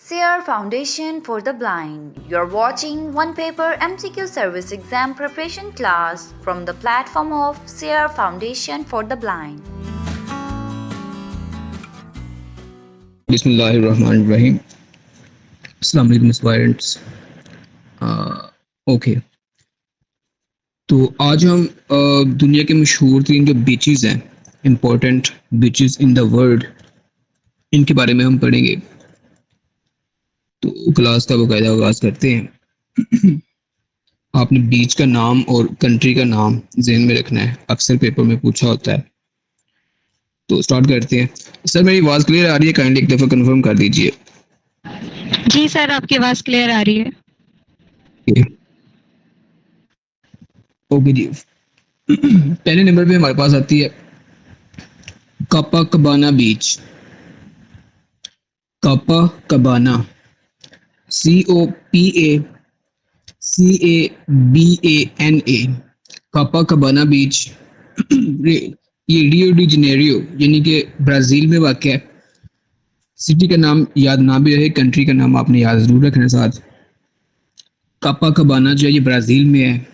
SEER Foundation for the Blind. You're watching one paper MCQ service exam preparation class from the platform of SEER Foundation for the Blind. Bismillahirrahmanirrahim. अस्सलाम वालेकुम students. Okay, तो आज हम दुनिया के मशहूर तरीन जो बीचेस हैं, important beaches in the world, इनके बारे में हम पढ़ेंगे. तो क्लास का बाकायदा आगाज़ करते हैं. आपने बीच का नाम और कंट्री का नाम जहन में रखना है, अक्सर पेपर में पूछा होता है. तो स्टार्ट करते हैं. सर, मेरी आवाज़ क्लियर आ रही है? काइंडली एक दफ़ा कंफर्म कर दीजिए. जी सर, आपकी आवाज क्लियर आ रही है. ओके जी. पहले नंबर पे हमारे पास आती है कापाकबाना बीच. कापाकबाना, COPACABANA, कापाकबाना बीच. ये रियो डी जनेरियो यानी कि ब्राज़ील में वाक़ है. सिटी का नाम याद ना भी रहे, कंट्री का नाम आपने याद ज़रूर रखना साथ. कापाकबाना जो है ये ब्राज़ील में है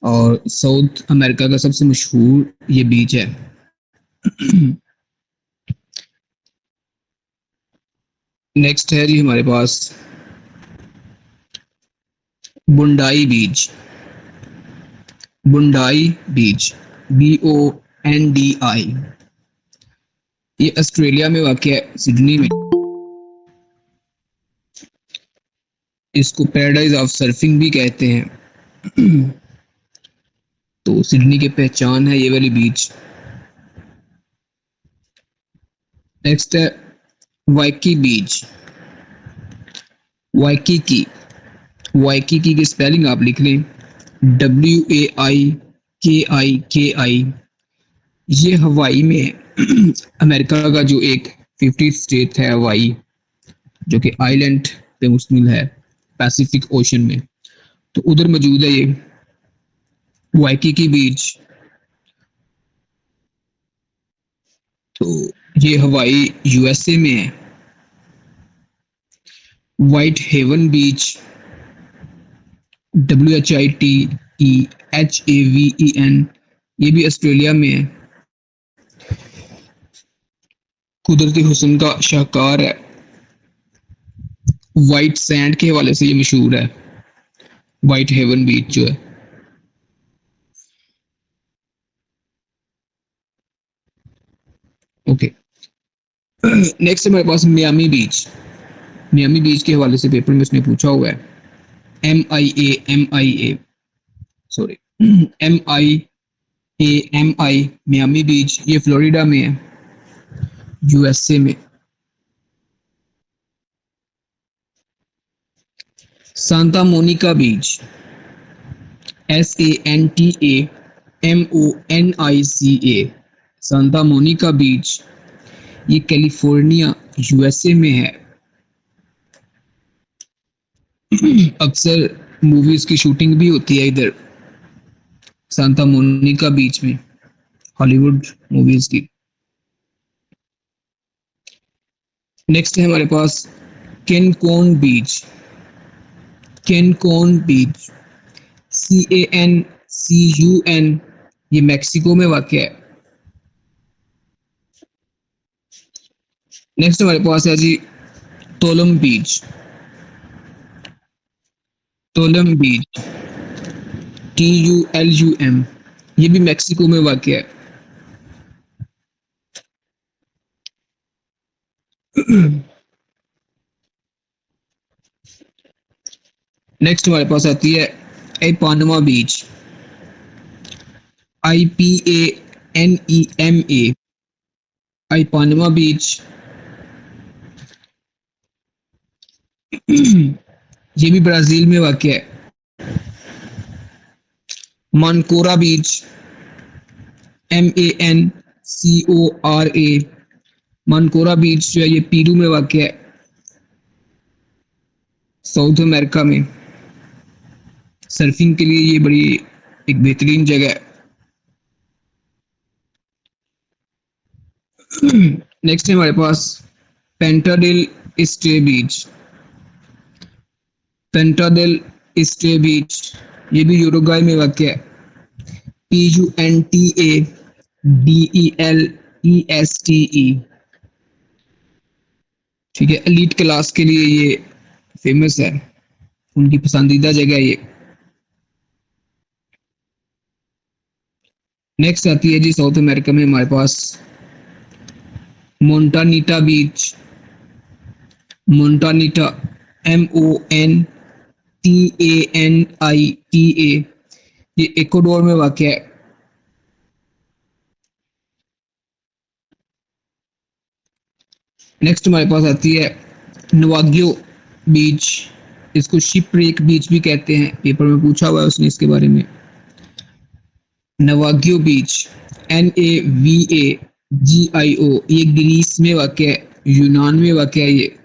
और साउथ अमेरिका का सबसे मशहूर ये बीच है. नेक्स्ट है जी हमारे पास बुंडाई बीच. बुंडाई बीच, BONDI, ये ऑस्ट्रेलिया में वाक़ है, सिडनी में. इसको पैराडाइज ऑफ सर्फिंग भी कहते हैं. तो सिडनी की पहचान है ये वाली बीच. नेक्स्ट है वाइकी बीच. वाइकीकी, वाइकीकी की स्पेलिंग आप लिख लें, WAIKIKI. ये हवाई में है. अमेरिका का जो एक 50th स्टेट है हवाई, जो कि आइलैंड पे मुश्तमिल है पैसिफिक ओशन में, तो उधर मौजूद है ये वाइकीकी बीच. तो ये हवाई USA में है. वाइट हेवन बीच, WHITEHAVEN, ये भी ऑस्ट्रेलिया में है. कुदरती हुस्न का शाहकार है. वाइट सैंड के हवाले से ये मशहूर है, वाइट हेवन बीच जो है. ओके, नेक्स्ट हमारे पास मियामी बीच. मियामी बीच के हवाले से पेपर में उसने पूछा हुआ है, MIA, सॉरी, MIAMI, मियामी बीच. ये फ्लोरिडा में है, USA में. सांता मोनिका बीच, SANTAMONICA, सांता मोनिका बीच. ये कैलिफोर्निया USA में है. अक्सर मूवीज की शूटिंग भी होती है इधर सांता मोनिका बीच में, हॉलीवुड मूवीज की. नेक्स्ट है हमारे पास कैनकोन बीच. कैनकोन बीच, CANCUN, ये मैक्सिको में वाक़ है. नेक्स्ट हमारे पास है जी तोलम बीच. तोलम बीच, TULUM, ये भी मैक्सिको में वाक़ है. नेक्स्ट हमारे पास आती है इपानमा बीच, IPANEMA, इपानमा बीच. ये भी ब्राजील में वाक़ है. मानकोरा बीच, MANCORA, मानकोरा बीच जो है ये पेरू में वाक़ है, साउथ अमेरिका में. सर्फिंग के लिए ये बड़ी एक बेहतरीन जगह है. नेक्स्ट है हमारे पास पेंटाडिल स्टे बीच, पेंटा डेल स्टे बीच, ये भी यूरुग्वाई में वाक़ है। PUNTADELESTE, ठीक है, एलीट क्लास के लिए ये फेमस है, उनकी पसंदीदा जगह है ये। नेक्स्ट आती है जी साउथ अमेरिका में हमारे पास मोंटानीटा बीच, मोंटानीटा, MONTANITA, ये इक्वाडोर में वाक़ है। नेक्स्ट हमारे पास आती है नवाग्यो बीच, इसको शिपरेक बीच भी कहते हैं, पेपर में पूछा हुआ है उसने इसके बारे में। नवाग्यो बीच, NAVAGIO, ये ग्रीस में वाक़ है, यूनान में वाक़ है ये।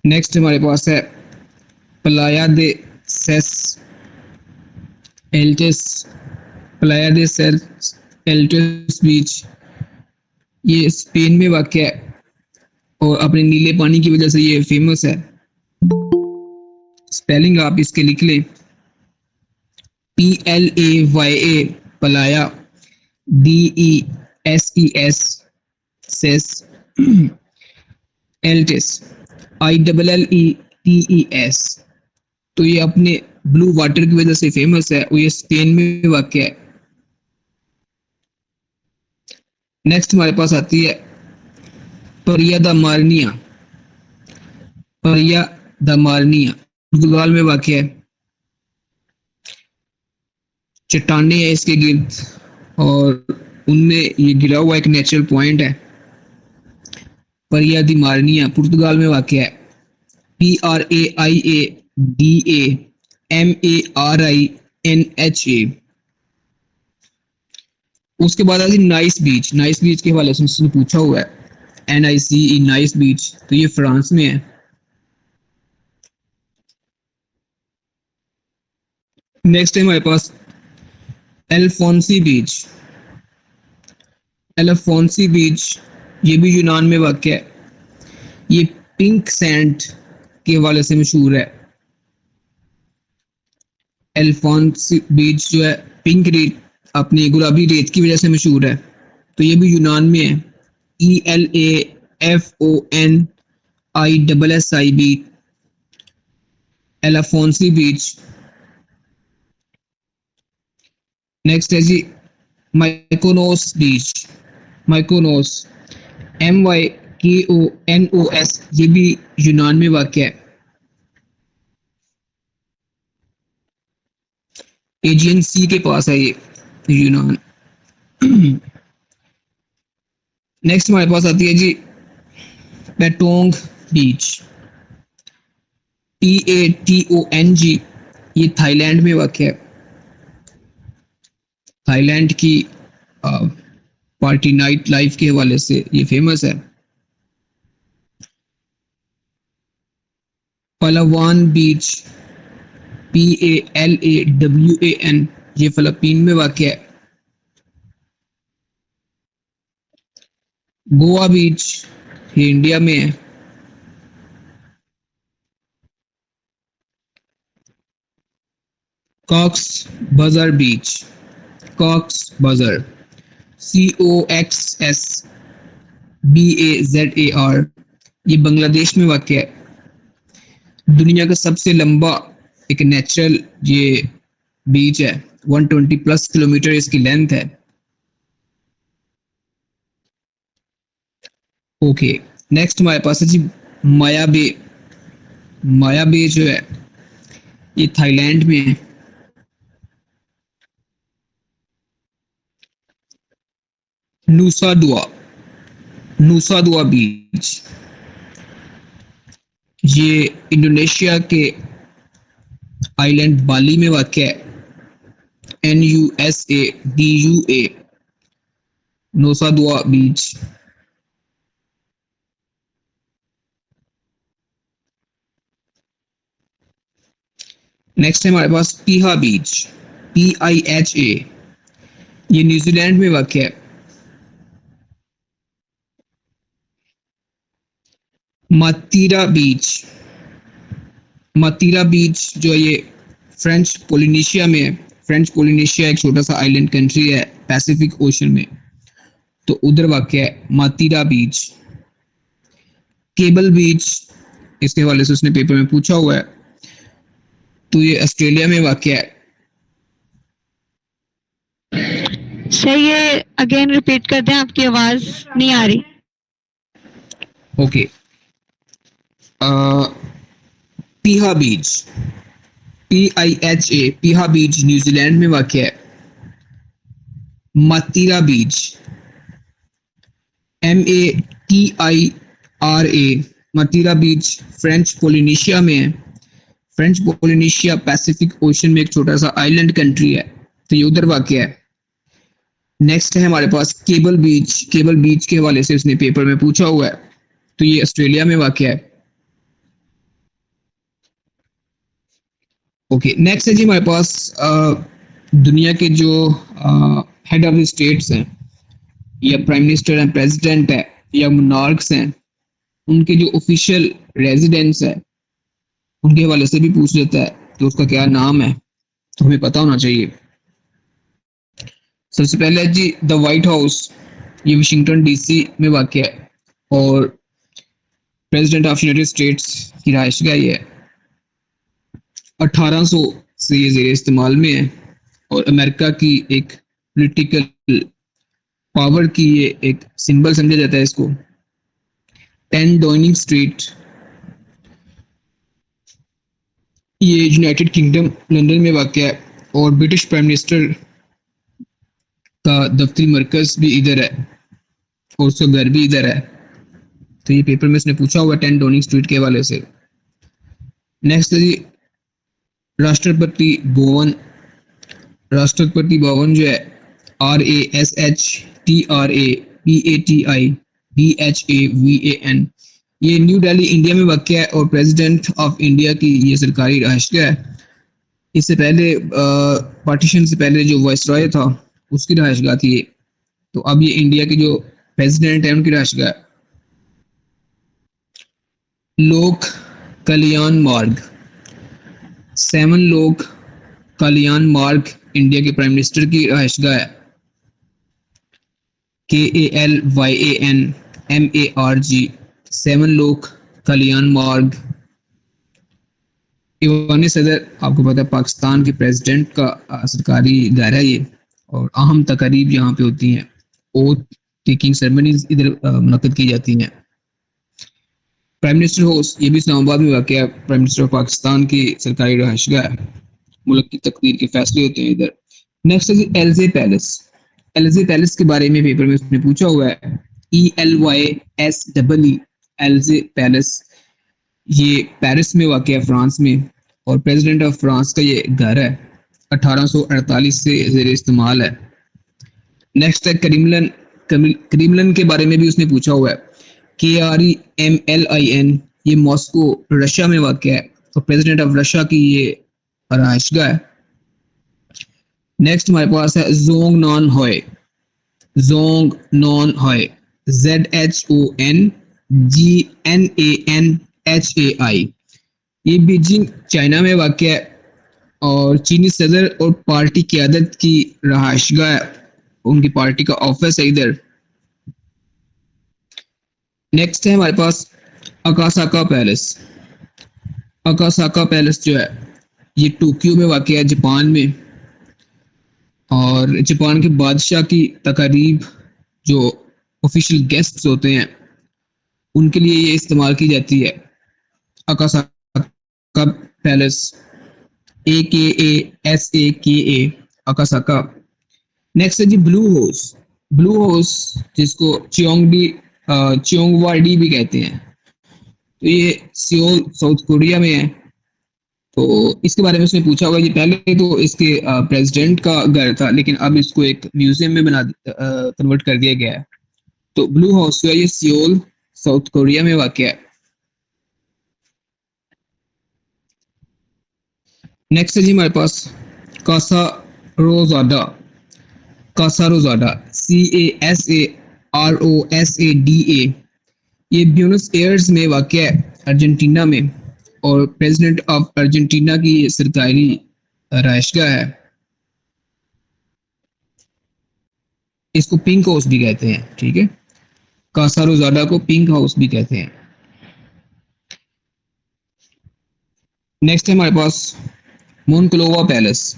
नेक्स्ट हमारे पास है प्लाया दे सेस एल्टेस, प्लाया दे सेस एल्टेस बीच, ये स्पेन में वाक़ है और अपने नीले पानी की वजह से ये फेमस है। स्पेलिंग आप इसके लिख लें, PLAYA, प्लाया, DESES, सेस, एल्टेस, ILLETES, तो ये अपने ब्लू वाटर की वजह से फेमस है और ये स्पेन में वाक़ है। नेक्स्ट हमारे पास आती है परिया दा मारनिया, परिया दा मारनिया, पुर्तगाल में वाक़ है। चट्टानें हैं इसके गिर्द और उनमें ये गिरा हुआ एक नेचुरल पॉइंट है। परिया दी मारनिया पुर्तगाल में वाक़ है। PRAIADAMARINHA। उसके बाद आती नाइस बीच, नाइस बीच के हवाले से उसने पूछा हुआ है, NICE, नाइस बीच, तो ये फ्रांस में है। नेक्स्ट है हमारे पास एल्फोंसी बीच, एल्फोंसी बीच, ये भी यूनान में वाक़ है। ये पिंक सैंड के हवाले से मशहूर है। एल्फोंसी बीच जो है पिंक रेत, अपनी गुलाबी रेत की वजह से मशहूर है, तो ये भी यूनान में है। ELAFONISSI, एल्फोंसी बीच। नेक्स्ट है जी माइकोनोस बीच, माइकोनोस, MYKONOS, ये भी यूनान में वाक़ है। एजियन सी के पास है ये यूनान। नेक्स्ट हमारे पास आती है जी पेटोंग बीच, PATONG, ये थाईलैंड में वाक़ है। थाईलैंड की पार्टी नाइट लाइफ के हवाले से ये फेमस है। पलावान बीच, PALAWAN, ये फिलीपीन में वाक़ है। गोवा बीच, ये इंडिया में है। कॉक्स बजर बीच, कॉक्स बजर, COXSBAZAR, ये बांग्लादेश में वाक़ है। दुनिया का सबसे लंबा एक नेचुरल ये बीच है, 120+ किलोमीटर इसकी लेंथ है। ओके, नेक्स्ट हमारे पास है जी माया बे, माया बे जो है ये थाईलैंड में है। नूसा दुआ, नूसा दुआ बीच, ये इंडोनेशिया के आइलैंड बाली में वाक़ है। NUSADUA, नूसा दुआ बीच। नेक्स्ट है हमारे पास पीहा बीच, PIHA, ये न्यूजीलैंड में वाक़ है। मातीरा बीच, मातीरा बीच जो है ये फ्रेंच पोलिनेशिया में है। फ्रेंच पोलिनेशिया एक छोटा सा आइलैंड कंट्री है पैसिफिक ओशन में, तो उधर वाक़ है मातीरा बीच। केबल बीच, इसके हवाले से उसने पेपर में पूछा हुआ है, तो ये ऑस्ट्रेलिया में वाक़ है। सर ये अगेन रिपीट कर दें, आपकी आवाज नहीं आ रही। ओके, पीहा बीच, PIHA, पीहा बीच न्यूजीलैंड में वाक़ है। मातीरा बीच, MATIRA, मातीरा बीच फ्रेंच पोलिनेशिया में है। फ्रेंच पोलिनेशिया पैसिफिक ओशन में एक छोटा सा आइलैंड कंट्री है, तो ये उधर वाक़ है। नेक्स्ट है हमारे पास केबल बीच। केबल बीच के हवाले से उसने पेपर में पूछा हुआ है, तो ये ऑस्ट्रेलिया में वाक़ है। ओके, नेक्स्ट है जी हमारे पास दुनिया के जो हेड ऑफ द स्टेट्स हैं, या प्राइम मिनिस्टर हैं, प्रेसिडेंट है, या मोनार्क्स हैं, उनके जो ऑफिशियल रेजिडेंस है उनके हवाले से भी पूछ लेता है कि उसका क्या नाम है, तो हमें पता होना चाहिए। सबसे पहले है जी द वाइट हाउस, ये वाशिंगटन DC में वाक़ है और प्रेसिडेंट ऑफ यूनाइटेड स्टेट्स की रहायशगाह ये है। 1800 से ये ज़ेर इस्तेमाल में है और अमेरिका की एक पॉलिटिकल पावर की ये एक सिंबल समझा जाता है इसको। 10 डाउनिंग स्ट्रीट, ये यूनाइटेड किंगडम लंदन में वाक़ है और ब्रिटिश प्राइम मिनिस्टर का दफ्तरी मरकज़ भी इधर है और उसका घर भी इधर है, तो ये पेपर में इसने पूछा हुआ 10 डाउनिंग स्ट्रीट के हवाले से। नेक्स्ट है जी राष्ट्रपति भवन। राष्ट्रपति भवन जो है RASHTRAPATIBHAVAN, ये न्यू दिल्ली इंडिया में वाक़ है और प्रेसिडेंट ऑफ इंडिया की ये सरकारी रहायशगाह है। इससे पहले पार्टीशन से पहले जो वाइसरॉय था उसकी रहायशगाह थी ये, तो अब ये इंडिया के जो प्रेसिडेंट है उनकी रहायशगाह है। लोक कल्याण मार्ग, 7 लोक कल्याण मार्ग इंडिया के प्राइम मिनिस्टर की रहायशगाह है। KALYANMARG, 7 लोक कल्याण मार्ग। ईवान सदर, आपको पता है पाकिस्तान के प्रेसिडेंट का सरकारी घर है ये, और अहम तकारीब यहाँ पे होती हैं, ओथ टेकिंग सेरेमनीज इधर मुनक्किद की जाती हैं। प्राइम मिनिस्टर हाउस, ये भी इस्लामाबाद में वाक़ है। प्राइम मिनिस्टर ऑफ पाकिस्तान की सरकारी रहायशगाह है, मुल्क की तकदीर के फैसले होते हैं इधर। नेक्स्ट है एल्जे पैलेस। एल्जे पैलेस के बारे में पेपर में उसने पूछा हुआ है, ELYSEE, एल्जे पैलेस, ये पेरिस में वाक़ है फ्रांस में और प्रेसिडेंट ऑफ फ्रांस का ये घर है। 1848 से ज़ेर इस्तेमाल है। नेक्स्ट है करीमलन। करीमलन के बारे में भी उसने पूछा हुआ है, KREMLIN, ये मॉस्को रशिया में वाक़ है और प्रेसिडेंट ऑफ रशिया की ये रहायशगाह है। नेक्स्ट हमारे पास है Jong non हॉय। Jong non हॉय, ZHONGNANHAI, ये बीजिंग चाइना में वाक़ है और चीनी सदर और पार्टी क़यादत की रहायशगाह है, उनकी पार्टी का ऑफिस है इधर। नेक्स्ट है हमारे पास अकासाका पैलेस। अकासाका पैलेस जो है ये टोक्यो में वाक़ है, जापान में, और जापान के बादशाह की तकारीब जो ऑफिशियल गेस्ट्स होते हैं उनके लिए ये इस्तेमाल की जाती है। Akasaka palace, AKASAKA, Akasaka. Next है जी ब्लू हाउस। ब्लू हाउस जिसको चियोंगवाडी भी कहते हैं, तो ये सियोल साउथ कोरिया में है। तो इसके बारे में उसने पूछा होगा, ये पहले तो इसके प्रेसिडेंट का घर था लेकिन अब इसको एक म्यूजियम में कन्वर्ट कर दिया गया है। तो ब्लू हाउस जो है ये सियोल साउथ कोरिया में वाक़ है। नेक्स्ट है जी हमारे पास कासा रोजादा। कासा रोजाडा, CASAROSADA, ये ब्यूनस एयर्स में वाक़ है अर्जेंटीना में, और प्रेसिडेंट ऑफ अर्जेंटीना की ये सरकारी रहायशगाह है। इसको पिंक हाउस भी कहते हैं, ठीक है। कासा रोजाडा को पिंक हाउस भी कहते हैं। नेक्स्ट है हमारे पास मोनक्लोवा पैलेस।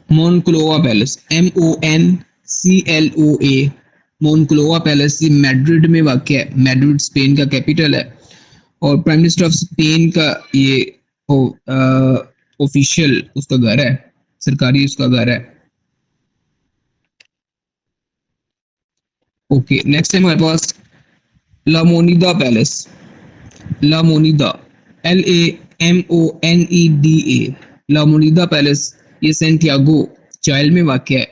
मोनक्लोवा पैलेस, MONCLOA, मोनक्लोवा पैलेस ये मैड्रिड में वाक़ है। मैड्रिड स्पेन का कैपिटल है, और प्राइम मिनिस्टर ऑफ स्पेन का ये ऑफिशियल उसका घर है, सरकारी उसका घर है। ओके, नेक्स्ट है हमारे पास ला मोनिदा पैलेस। ला मोनिदा, LAMONEDA, ला मोनिदा पैलेस ये सैंटियागो चाइल में वाक़ है।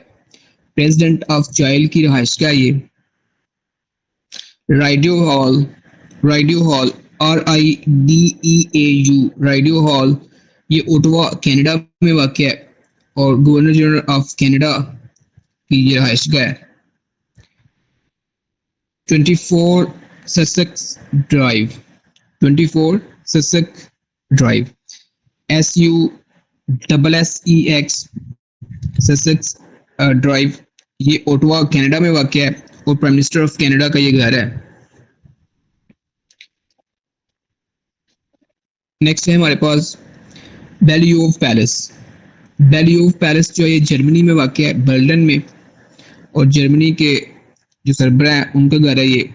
प्रेसिडेंट ऑफ चाइल की रहायशगाह ये। राइडियो हॉल, राइडियो हॉल RIDEAU, राइडियो हॉल ये ओटावा कनाडा में वाक़ है, और गवर्नर जनरल ऑफ कनाडा की ये रहायशगाह है। 24 Sussex drive, 24 Sussex drive, SUSSEX, Sussex drive ये ओटावा कनाडा में वाक़ है, और प्राइम मिनिस्टर ऑफ कनाडा का ये घर है। नेक्स्ट है हमारे पास बेलियोव पैलेस। बेलियोव पैलेस जो है ये जर्मनी में वाक़ है, बर्लिन में, और जर्मनी के जो सरबराह है उनका घर है ये।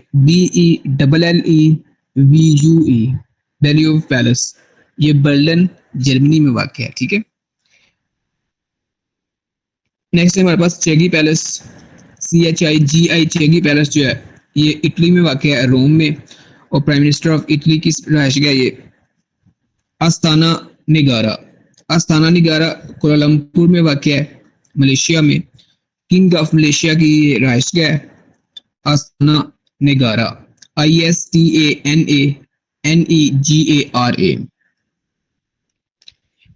BELLEVUE, बेलियोव पैलेस ये बर्लिन जर्मनी में वाक़ है, ठीक है। नेक्स्ट है हमारे पास चेगी पैलेस, CHIGI, चेगी पैलेस जो है ये इटली में वाक़ है, रोम में, और प्राइम मिनिस्टर ऑफ इटली की रहायशगाह ये। आस्ताना निगारा, आस्ताना निगारा कोलालमपुर में वाक़ है, मलेशिया में। किंग ऑफ मलेशिया की ये रहायशगाह है आस्ताना निगारा, ISTANANEGARA।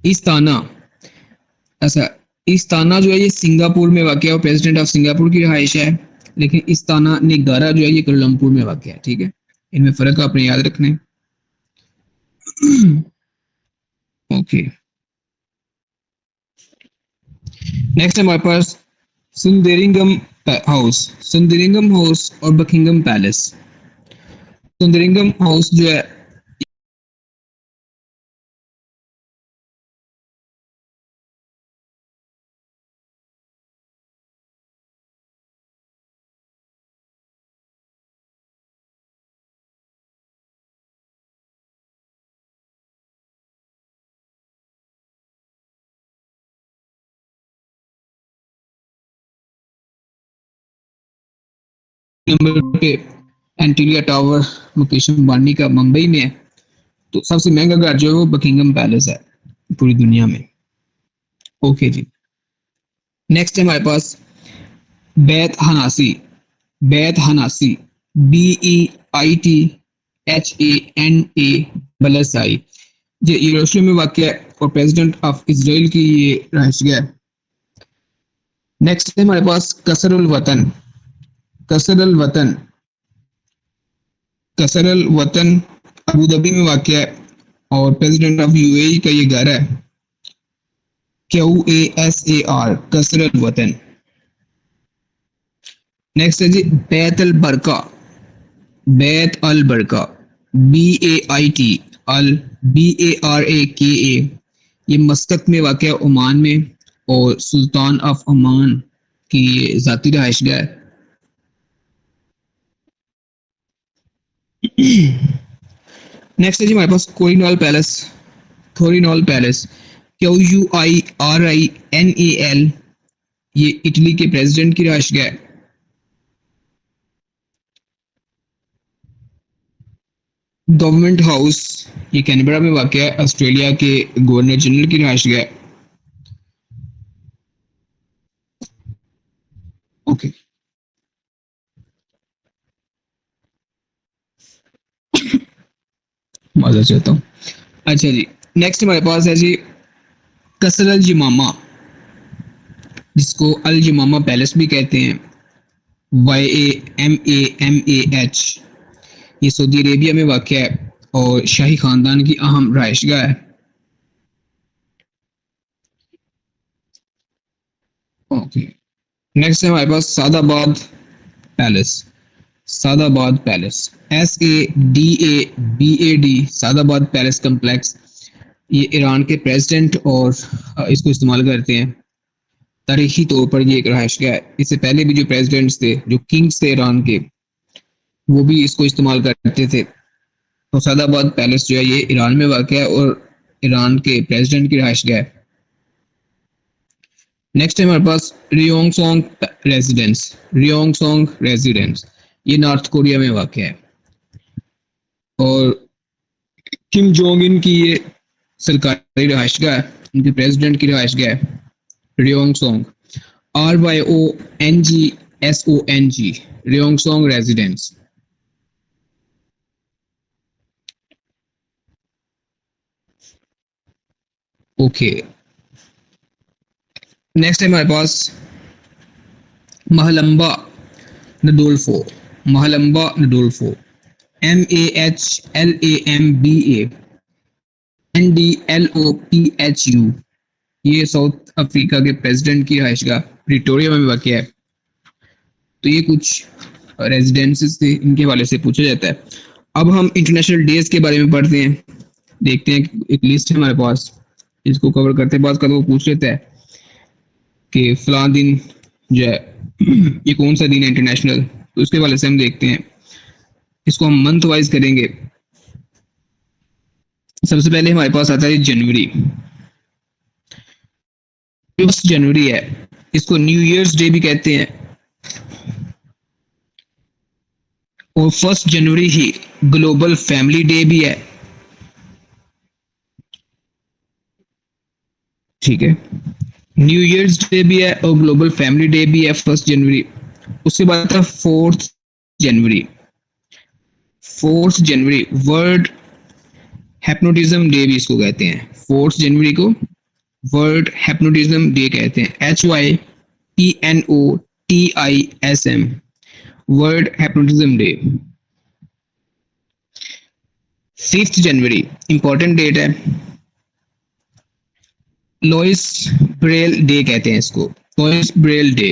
इस्ताना, ऐसा इस्ताना जो है ये सिंगापुर में वाक़ है, और प्रेसिडेंट ऑफ सिंगापुर की रहायश है। लेकिन इस्ताना निगारा जो है ये कोलालमपुर में वाक़ है, ठीक है। इनमें फ़र्क आपने याद रखना है। ओके, नेक्स्ट हमारे पास सुंदरिंगम हाउस, सुंदरिंगम हाउस और बकिंगम पैलेस। सुंदरिंगम हाउस जो है नंबर पे एंटीलिया टावर मुकेश अंबानी का मुंबई में है। तो सबसे महंगा घर जो है वो बकिंगम पैलेस है पूरी दुनिया में। ओके जी, नेक्स्ट है हमारे पास बैत हनासी। बैत हनासी, BEITHANASI, ये यरूशलेम में वाक़ है, और प्रेसिडेंट ऑफ इजराइल की ये रहायशगाह है। नेक्स्ट है हमारे पास कसरुल वतन। कसरुल वतन, कसरुल वतन अबू धाबी में वाक़ है, और प्रेसिडेंट ऑफ UAE का ये घर है। QASAR, कसरुल वतन। नेक्स्ट है जी बैत अल बरका। बैत अल बरका, BAIT ये मस्कत में वाक़ है, ओमान में, और सुल्तान ऑफ ओमान की ये ज़ाती रहायशगाह है। नेक्स्ट है जी हमारे पास कोरिनॉल पैलेस। कोरिनॉल पैलेस, QUIRINAL, ये इटली के प्रेसिडेंट की रहायशगाह है। गवर्नमेंट हाउस, ये कैनबरा में वाक़ है, ऑस्ट्रेलिया के गवर्नर जनरल की रहायशगाह है। ओके, मजा चाहता हूँ। अच्छा जी, नेक्स्ट हमारे पास है जी कसर अल जमामा। जिसको अल जमामा पैलेस भी कहते हैं, YAMAMAH। ये सऊदी अरेबिया में वाक़या है और शाही खानदान की अहम रहायशगाह है। ओके, नेक्स्ट है हमारे पास Sadabad palace. Sadabad palace, SADABAD, Sadabad palace complex. ये ईरान के प्रेसिडेंट और इसको इस्तेमाल करते हैं। तारीखी तौर पर ये एक रहायशगाह है। इससे पहले भी जो प्रेसिडेंट्स थे, जो किंग्स थे ईरान के, वो भी इसको इस्तेमाल करते थे। तो सादाबाद पैलेस जो है ये ईरान में वाक़या है और ईरान के प्रेसिडेंट की रहायशगाह है। नेक्स्ट है हमारे पास रियोंगसोंग रेजिडेंस। रियोंगसोंग रेजिडेंस ये नॉर्थ कोरिया में वाक़या है और किम जोंग इन की ये सरकारी रहायशगाह है, उनके प्रेसिडेंट की रहायशगाह है। रियोंगसोंग, RYONGSONG, रियोंगसोंग रेजिडेंस। ओके, नेक्स्ट है हमारे पास महलम्बा नडोल्फो। महलम्बा नडोल्फो, MAHLAMBA NDLOPHU। ये साउथ अफ्रीका के प्रेसिडेंट की रहायशगाह प्रिटोरिया में वाक़या है। तो ये कुछ रेजिडेंसेस थे, इनके हवाले से पूछा जाता है। अब हम इंटरनेशनल डेज के बारे में पढ़ते हैं, देखते हैं। एक लिस्ट है हमारे पास, इसको कवर करते बाद का वो पूछ लेता है कि फलां दिन जो है ये कौन सा दिन है इंटरनेशनल, तो उसके हवाले से हम देखते हैं। इसको हम मंथ वाइज करेंगे। सबसे पहले हमारे पास आता है जनवरी। 1 जनवरी है, इसको न्यू ईयर्स डे भी कहते हैं और 1 जनवरी ही ग्लोबल फैमिली डे भी है। ठीक है, न्यू ईयर्स डे भी है और ग्लोबल फैमिली डे भी है 1 जनवरी। उसके बाद आता है 4 जनवरी। 4 जनवरी वर्ल्ड हेप्नोटिज्म डे भी इसको कहते हैं। 4 जनवरी को वर्ल्ड हेप्नोटिज्म डे कहते हैं, HYPNOTISM, वर्ल्ड हेप्नोटिज्म डे। 5 जनवरी इंपॉर्टेंट डेट है, लॉइस ब्रेल डे कहते हैं इसको, लॉइस Braille day,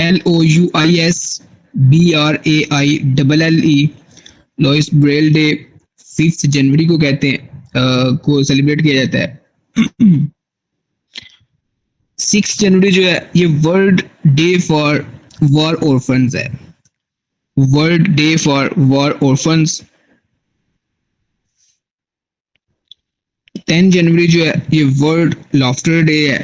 LOUISBRAILLE, लॉइस Braille day 5 जनवरी को कहते हैं, को सेलिब्रेट किया जाता है। 6 जनवरी जो है ये world day for war orphans है, world day for war orphans. 10 जनवरी जो है ये वर्ल्ड लाफ्टर डे है।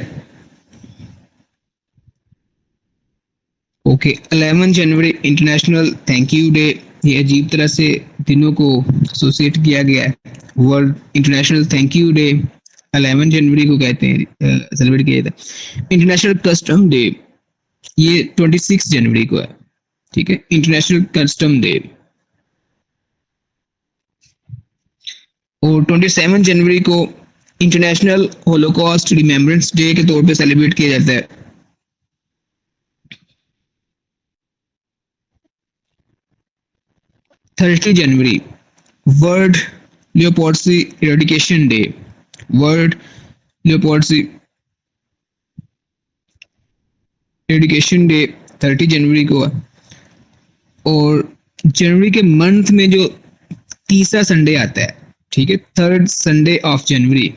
ओके, 11 जनवरी इंटरनेशनल थैंक यू डे। ये अजीब तरह से दिनों को एसोसिएट किया गया है। World international thank you day 11 जनवरी को कहते हैं, सेलिब्रेट किया जाता है। इंटरनेशनल कस्टम डे ये 26 जनवरी को है। ठीक है, इंटरनेशनल कस्टम डे। और 27 जनवरी को इंटरनेशनल होलोकॉस्ट रिमेम्बरेंस डे के तौर पे सेलिब्रेट किया जाता है। थर्टी जनवरी world leprosy eradication day, world leprosy eradication day 30 जनवरी को है। और जनवरी के मंथ में जो तीसरा संडे आता है, ठीक है, 3rd संडे ऑफ जनवरी,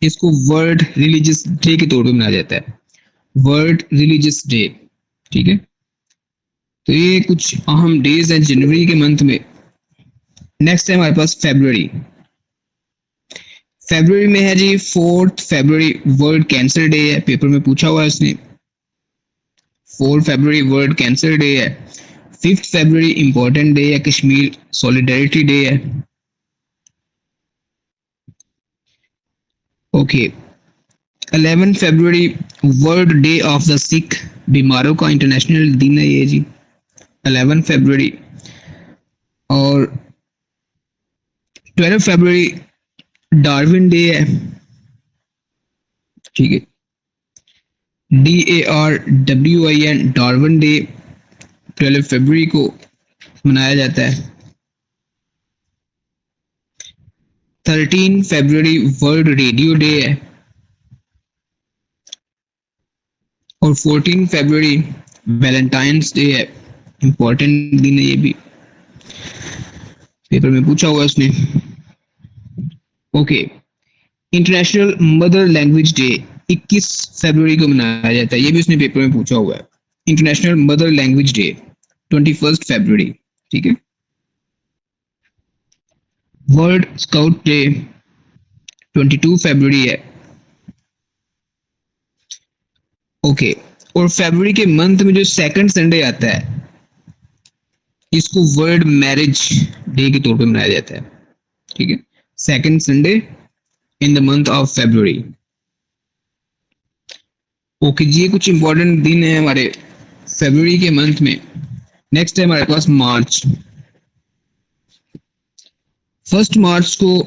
इसको वर्ल्ड रिलीजियस डे के तौर पे मनाया जाता है, वर्ल्ड रिलीजियस डे। ठीक है, तो ये कुछ अहम डेज हैं जनवरी के मंथ में। नेक्स्ट है हमारे पास फरवरी। फरवरी में है जी 4 फरवरी वर्ल्ड कैंसर डे है, पेपर में पूछा हुआ है इसने। 4 फरवरी वर्ल्ड कैंसर डे है। 5 फरवरी इंपॉर्टेंट डे है, कश्मीर सॉलिडेरिटी डे है। ओके, 11 फरवरी world day of the sick, बीमारों का इंटरनेशनल दिन है ये जी, 11 फरवरी। और 12 फरवरी डार्विन डे है। ठीक है, DARWIN डार्विन डे 12 फरवरी को मनाया जाता है। 13 फरवरी वर्ल्ड रेडियो डे है और 14 फरवरी वैलेंटाइंस डे है। इंपॉर्टेंट दिन है ये भी, पेपर में पूछा हुआ उसने। Okay, international mother language day 21 फरवरी को मनाया जाता है, ये भी उसने पेपर में पूछा हुआ है। इंटरनेशनल मदर लैंग्वेज डे 21 फरवरी, ठीक है। वर्ल्ड स्काउट डे 22 फरवरी है। ओके, और फरवरी के मंथ में जो सेकंड संडे आता है इसको वर्ल्ड मैरिज डे के तौर पे मनाया जाता है, ठीक है। Second Sunday in the month of फरवरी। ओके जी, ये कुछ इंपॉर्टेंट दिन है हमारे फरवरी के मंथ में। नेक्स्ट है हमारे पास मार्च। 1 मार्च को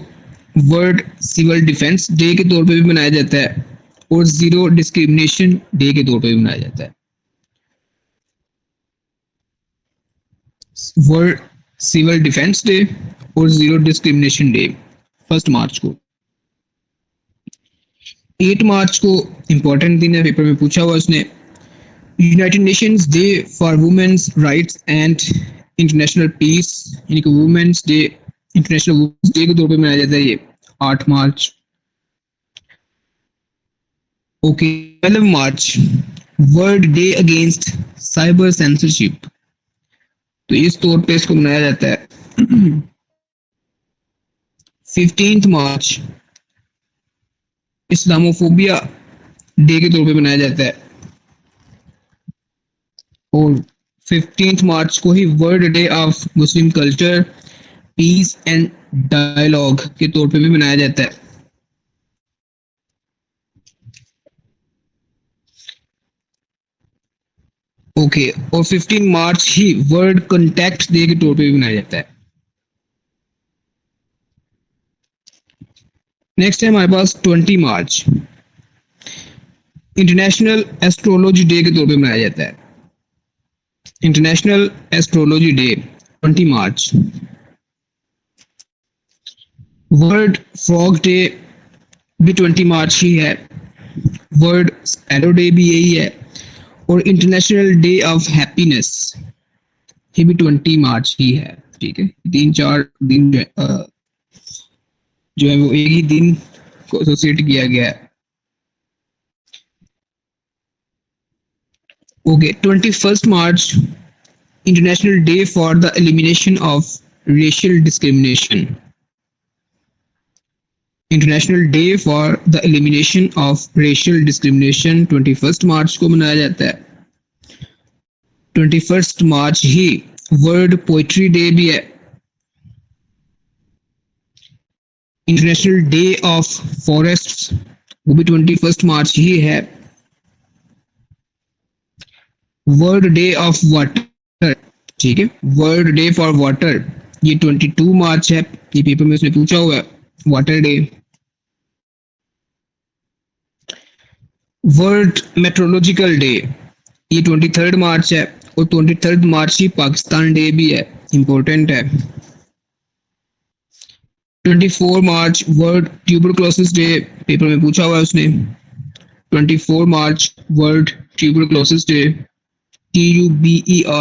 वर्ल्ड सिविल डिफेंस डे के तौर पे भी मनाया जाता है और जीरो डिस्क्रिमिनेशन डे के तौर पे भी मनाया जाता है। वर्ल्ड सिविल डिफेंस डे और जीरो डिस्क्रिमिनेशन डे 1 मार्च को। 8 मार्च को इंपॉर्टेंट दिन है, पेपर में पूछा हुआ उसने। United Nations day for women's rights and international peace, यानी कि women's day, international women's day के तौर पे मनाया जाता है ये 8 मार्च। ओके, 12 मार्च world day against cyber censorship, तो इस तौर पे इसको मनाया जाता है। 15 मार्च इस्लामोफोबिया डे के तौर पे मनाया जाता है और 15 मार्च को ही world day of Muslim culture peace and dialogue के तौर पे भी मनाया जाता है। ओके, और 15 मार्च ही वर्ल्ड कॉन्टैक्ट डे के तौर पे भी मनाया जाता है। नेक्स्ट है हमारे पास 20 मार्च इंटरनेशनल एस्ट्रोलॉजी डे के तौर पे मनाया जाता है। इंटरनेशनल एस्ट्रोलॉजी डे 20 मार्च। वर्ल्ड फ्रॉग डे भी 20 मार्च ही है। वर्ल्ड स्पैरो डे भी यही है और इंटरनेशनल डे ऑफ हैप्पीनेस ये भी 20 मार्च ही है, ठीक है। 3-4 दिन जो है वो एक ही दिन को एसोसिएट किया गया है। Okay, 21 March international day for the elimination of racial discrimination. International day for the elimination of racial discrimination 21 मार्च को मनाया जाता है। 21 मार्च ही वर्ल्ड पोइट्री डे भी है। इंटरनेशनल डे ऑफ फॉरेस्ट्स वो भी 21 मार्च ही है। वर्ल्ड डे ऑफ वाटर, ठीक है, वर्ल्ड डे फॉर वाटर ये 22 मार्च है, ये पेपर में उसने पूछा हुआ है, water day. World meteorological day ये 23 मार्च है और 23 मार्च ही पाकिस्तान डे भी है, इंपॉर्टेंट है। 24 मार्च वर्ल्ड ट्यूबरक्लोसिस डे, पेपर में पूछा हुआ है उसने। 24 मार्च world tuberculosis day, TUBERCULOSIS,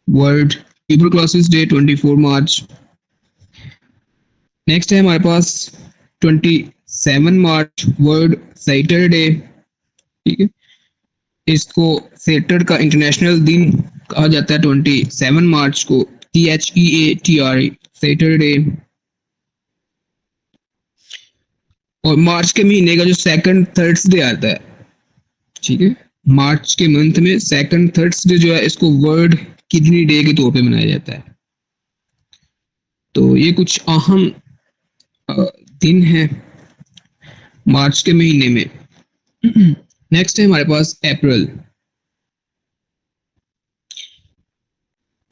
world tuberculosis day 24 मार्च। नेक्स्ट है हमारे पास 27 मार्च वर्ल्ड थिएटर डे, ठीक है। इसको थिएटर का इंटरनेशनल दिन कहा जाता है 27 मार्च को, THEATR, थिएटर डे। और मार्च के महीने का जो सेकंड थर्सडे आता है, ठीक है, मार्च के मंथ में सेकंड थर्सडे जो है इसको वर्ल्ड किडनी डे के तौर पे मनाया जाता है। तो ये कुछ अहम दिन है मार्च के महीने में। नेक्स्ट है हमारे पास अप्रैल।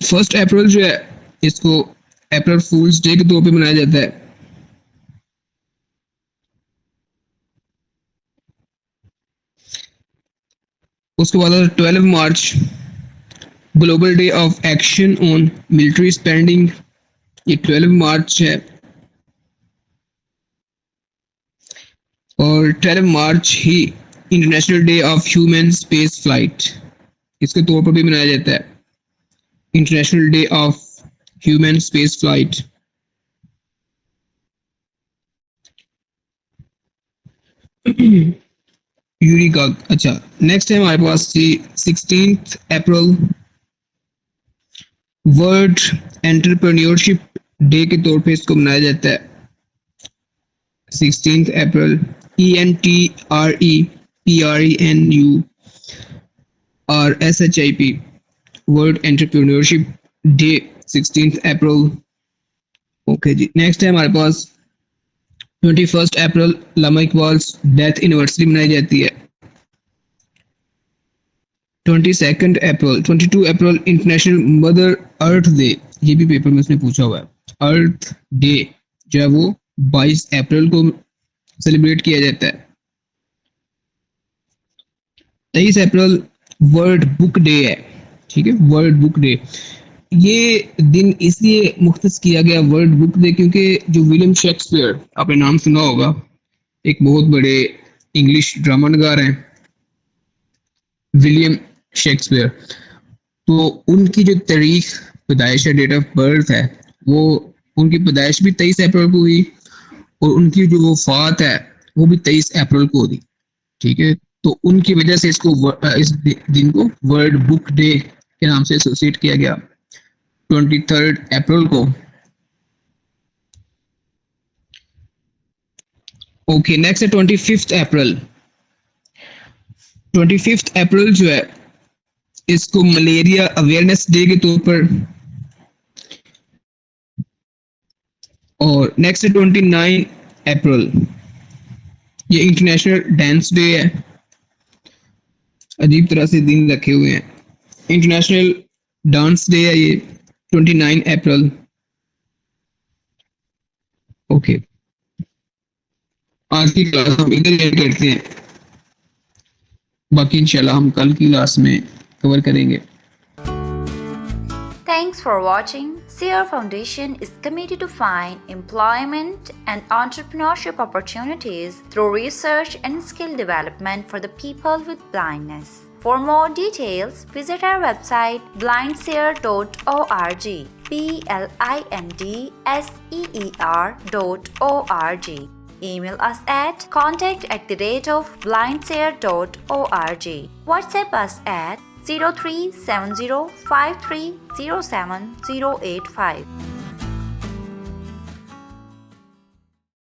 1 अप्रैल जो है इसको अप्रैल फूल्स डे के तौर पे मनाया जाता है। उसके बाद 12 मार्च global day of action on military spending, ये 12 मार्च है। और 12 मार्च ही international day of human space flight, इसके तौर पर भी मनाया जाता है, international day of human space flight. Yuri का, अच्छा नेक्स्ट है हमारे पास 16 अप्रैल वर्ल्ड एंटरप्रेन्योरशिप डे के तौर पे इसको मनाया जाता है। 16 अप्रैल ENTREPRENURSHIP वर्ल्ड एंटरप्रेन्योरशिप डे 16 अप्रैल। ओके जी, नेक्स्ट है हमारे पास 21 अप्रैल लामा इकबाल डेथ एनिवर्सरी मनाई जाती है। 22 अप्रैल इंटरनेशनल मदर अर्थ डे, ये भी पेपर में उसने पूछा हुआ है। अर्थ डे जो है वो 22 अप्रैल को सेलिब्रेट किया जाता है। 23 अप्रैल वर्ल्ड बुक डे है, ठीक है, वर्ल्ड बुक डे। ये दिन इसलिए मुख्तस किया गया वर्ल्ड बुक डे क्योंकि जो विलियम शेक्सपियर, आपने नाम सुना होगा, एक बहुत बड़े इंग्लिश ड्रामा नगार हैं विलियम शेक्सपियर, तो उनकी जो तारीख पैदाइश है, डेट ऑफ बर्थ है, वो उनकी पैदाइश भी 23 अप्रैल को हुई और उनकी जो वफात है वो भी 23 अप्रैल को हुई, ठीक है। तो उनकी वजह से इस दिन को वर्ल्ड बुक डे के नाम से एसोसिएट किया गया 23 अप्रैल को। ओके, नेक्स्ट है 25 अप्रैल। 25 अप्रैल जो है इसको मलेरिया अवेयरनेस डे के तौर पर, और नेक्स्ट है 29 अप्रैल, ये इंटरनेशनल डांस डे है। अजीब तरह से दिन रखे हुए हैं, इंटरनेशनल डांस डे है ये 29 अप्रैल। ओके, आज की क्लास हम इधर एंड करते हैं, बाकी इंशाल्लाह हम कल की क्लास में कवर करेंगे। Thanks for watching. Sierra Foundation is committed to find employment and entrepreneurship opportunities through research and skill development for the people with blindness. For more details, visit our website blindseer.org, blindseer.org. Email us at contact@blindseer.org. WhatsApp us at 037053078085.